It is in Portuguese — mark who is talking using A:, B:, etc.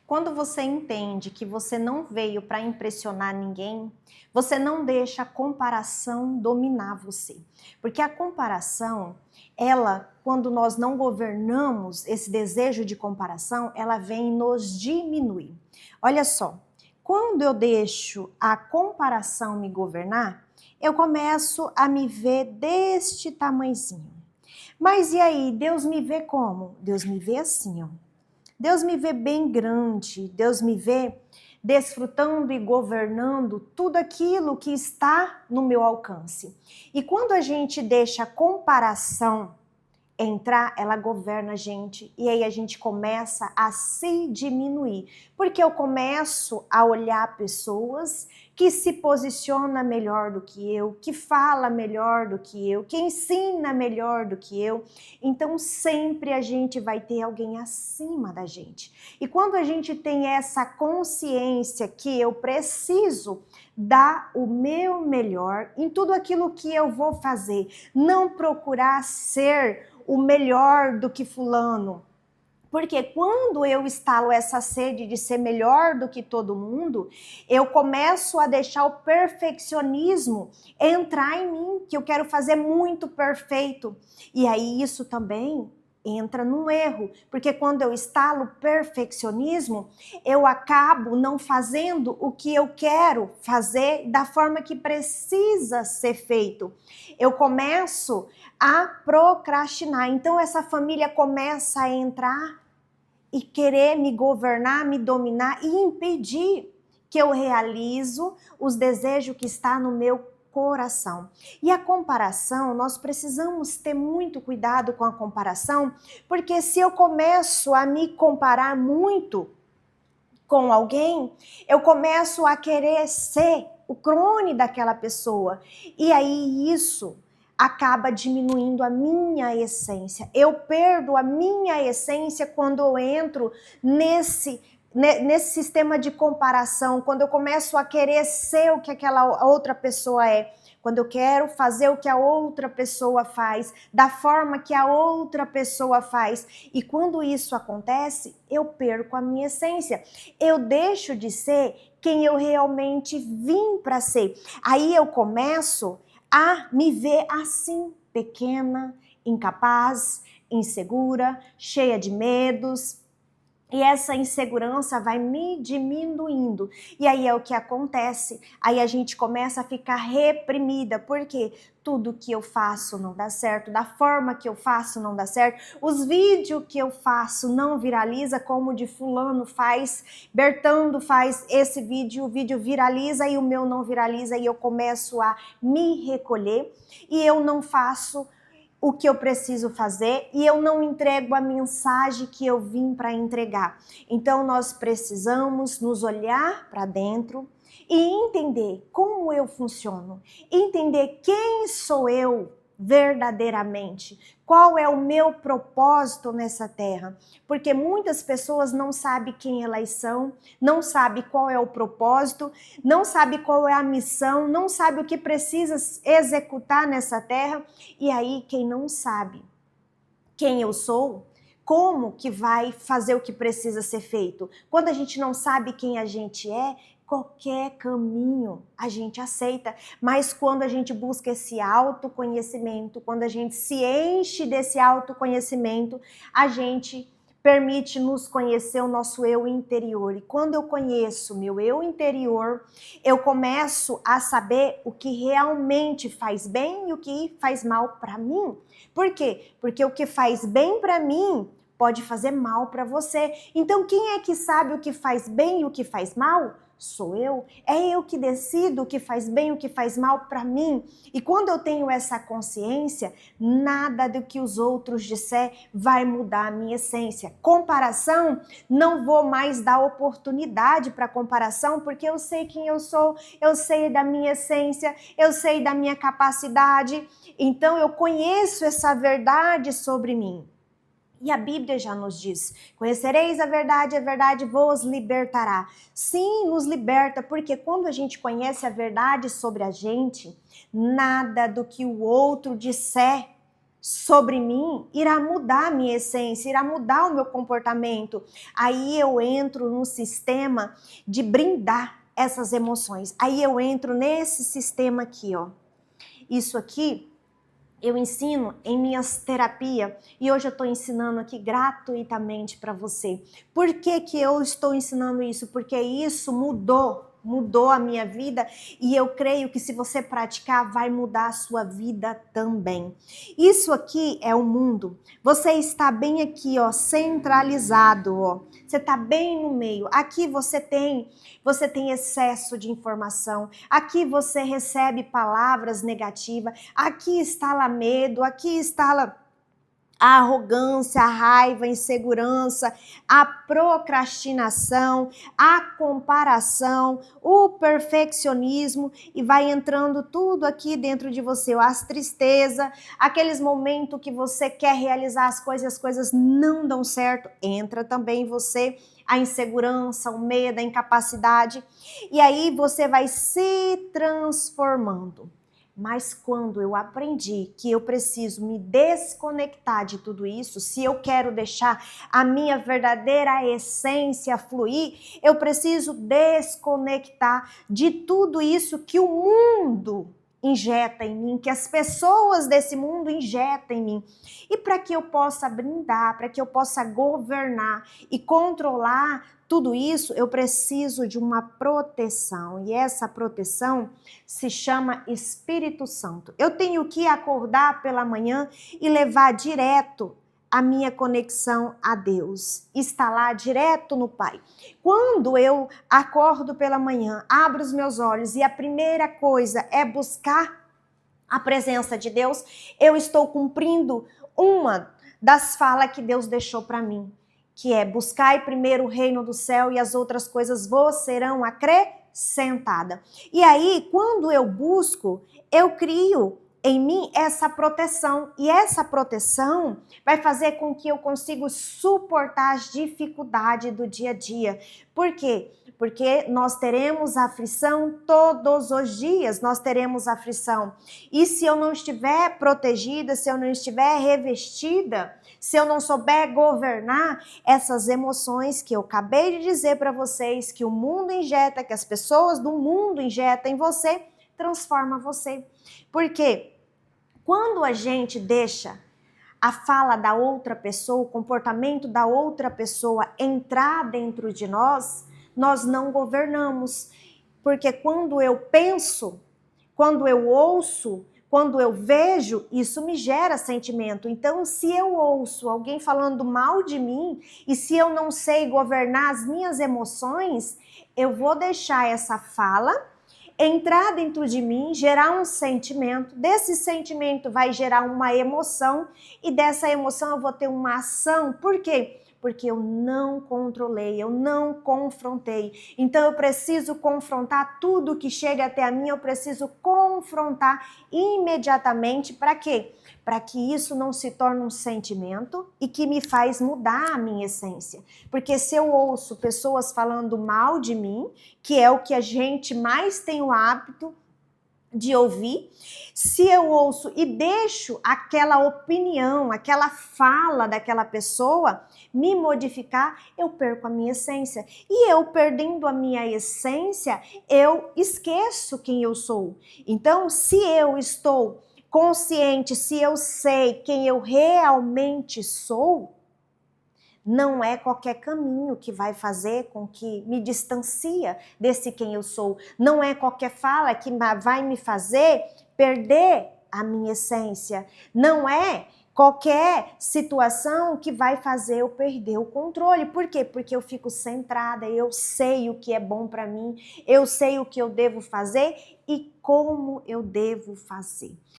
A: Quando você entende que você não veio para impressionar ninguém, você não deixa a comparação dominar você. Porque a comparação, ela, quando nós não governamos esse desejo de comparação, ela vem nos diminuir. Olha só, quando eu deixo a comparação me governar, eu começo a me ver deste tamanhozinho. Mas e aí, Deus me vê como? Deus me vê assim, ó. Deus me vê bem grande, Deus me vê desfrutando e governando tudo aquilo que está no meu alcance. E quando a gente deixa a comparação entrar, ela governa a gente e aí a gente começa a se diminuir, porque eu começo a olhar pessoas que se posiciona melhor do que eu, que fala melhor do que eu, que ensina melhor do que eu. Então sempre a gente vai ter alguém acima da gente. E quando a gente tem essa consciência que eu preciso dar o meu melhor em tudo aquilo que eu vou fazer, não procurar ser o melhor do que fulano. Porque quando eu instalo essa sede de ser melhor do que todo mundo, eu começo a deixar o perfeccionismo entrar em mim, que eu quero fazer muito perfeito. E aí isso também entra num erro, porque quando eu instalo perfeccionismo, eu acabo não fazendo o que eu quero fazer da forma que precisa ser feito. Eu começo a procrastinar. Então essa família começa a entrar e querer me governar, me dominar e impedir que eu realizo os desejos que está no meu coração. E a comparação, nós precisamos ter muito cuidado com a comparação, porque se eu começo a me comparar muito com alguém, eu começo a querer ser o clone daquela pessoa. E aí isso acaba diminuindo a minha essência. Eu perdo a minha essência quando eu entro nesse sistema de comparação, quando eu começo a querer ser o que aquela outra pessoa é. Quando eu quero fazer o que a outra pessoa faz, da forma que a outra pessoa faz. E quando isso acontece, eu perco a minha essência. Eu deixo de ser quem eu realmente vim para ser. Aí eu começo a me ver assim, pequena, incapaz, insegura, cheia de medos. E essa insegurança vai me diminuindo. E aí é o que acontece. Aí a gente começa a ficar reprimida. Porque tudo que eu faço não dá certo. Da forma que eu faço não dá certo. Os vídeos que eu faço não viraliza como o de fulano faz. Bertando faz esse vídeo. O vídeo viraliza e o meu não viraliza. E eu começo a me recolher. E eu não faço o que eu preciso fazer e eu não entrego a mensagem que eu vim para entregar. Então nós precisamos nos olhar para dentro e entender como eu funciono, entender quem sou eu verdadeiramente, qual é o meu propósito nessa terra, porque muitas pessoas não sabem quem elas são, não sabem qual é o propósito, não sabem qual é a missão, não sabem o que precisa executar nessa terra, e aí quem não sabe quem eu sou, como que vai fazer o que precisa ser feito? Quando a gente não sabe quem a gente é, qualquer caminho a gente aceita, mas quando a gente busca esse autoconhecimento, quando a gente se enche desse autoconhecimento, a gente permite nos conhecer o nosso eu interior. E quando eu conheço meu eu interior, eu começo a saber o que realmente faz bem e o que faz mal para mim. Por quê? Porque o que faz bem para mim pode fazer mal para você. Então, quem é que sabe o que faz bem e o que faz mal? Sou eu. É eu que decido o que faz bem e o que faz mal para mim. E quando eu tenho essa consciência, nada do que os outros disser vai mudar a minha essência. Comparação, não vou mais dar oportunidade para comparação, porque eu sei quem eu sou, eu sei da minha essência, eu sei da minha capacidade. Então eu conheço essa verdade sobre mim. E a Bíblia já nos diz, conhecereis a verdade vos libertará. Sim, nos liberta, porque quando a gente conhece a verdade sobre a gente, nada do que o outro disser sobre mim, irá mudar a minha essência, irá mudar o meu comportamento. Aí eu entro num sistema de brindar essas emoções. Aí eu entro nesse sistema aqui, ó. Isso aqui eu ensino em minhas terapias e hoje eu estou ensinando aqui gratuitamente para você. Por que que eu estou ensinando isso? Porque isso mudou a minha vida e eu creio que se você praticar vai mudar a sua vida também. Isso aqui é o mundo. Você está bem aqui, ó, centralizado, ó. Você está bem no meio. Aqui você tem excesso de informação. Aqui você recebe palavras negativas. Aqui instala medo, aqui instala a arrogância, a raiva, a insegurança, a procrastinação, a comparação, o perfeccionismo e vai entrando tudo aqui dentro de você, as tristezas, aqueles momentos que você quer realizar as coisas não dão certo, entra também em você a insegurança, o medo, a incapacidade e aí você vai se transformando. Mas quando eu aprendi que eu preciso me desconectar de tudo isso, se eu quero deixar a minha verdadeira essência fluir, eu preciso desconectar de tudo isso que o mundo injeta em mim, que as pessoas desse mundo injetam em mim. E para que eu possa brindar, para que eu possa governar e controlar tudo isso, eu preciso de uma proteção. E essa proteção se chama Espírito Santo. Eu tenho que acordar pela manhã e levar direto a minha conexão a Deus, está lá direto no Pai. Quando eu acordo pela manhã, abro os meus olhos e a primeira coisa é buscar a presença de Deus, eu estou cumprindo uma das falas que Deus deixou para mim, que é buscai primeiro o reino do céu e as outras coisas vos serão acrescentadas. E aí, quando eu busco, eu crio em mim essa proteção. E essa proteção vai fazer com que eu consiga suportar as dificuldades do dia a dia. Por quê? Porque nós teremos aflição todos os dias, nós teremos aflição. E se eu não estiver protegida, se eu não estiver revestida, se eu não souber governar essas emoções que eu acabei de dizer para vocês, que o mundo injeta, que as pessoas do mundo injetam em você, transforma você. Porque quando a gente deixa a fala da outra pessoa, o comportamento da outra pessoa entrar dentro de nós, nós não governamos. Porque quando eu penso, quando eu ouço, quando eu vejo, isso me gera sentimento. Então, se eu ouço alguém falando mal de mim e se eu não sei governar as minhas emoções, eu vou deixar essa fala entrar dentro de mim, gerar um sentimento, desse sentimento vai gerar uma emoção e dessa emoção eu vou ter uma ação. Por quê? Porque eu não controlei, eu não confrontei. Então eu preciso confrontar tudo que chega até a mim, eu preciso confrontar imediatamente. Para quê? Para que isso não se torne um sentimento e que me faz mudar a minha essência. Porque se eu ouço pessoas falando mal de mim, que é o que a gente mais tem o hábito de ouvir, se eu ouço e deixo aquela opinião, aquela fala daquela pessoa me modificar, eu perco a minha essência. E eu perdendo a minha essência, eu esqueço quem eu sou. Então, se eu estou consciente, se eu sei quem eu realmente sou, não é qualquer caminho que vai fazer com que me distancia desse quem eu sou. Não é qualquer fala que vai me fazer perder a minha essência. Não é qualquer situação que vai fazer eu perder o controle. Por quê? Porque eu fico centrada, eu sei o que é bom para mim, eu sei o que eu devo fazer e como eu devo fazer.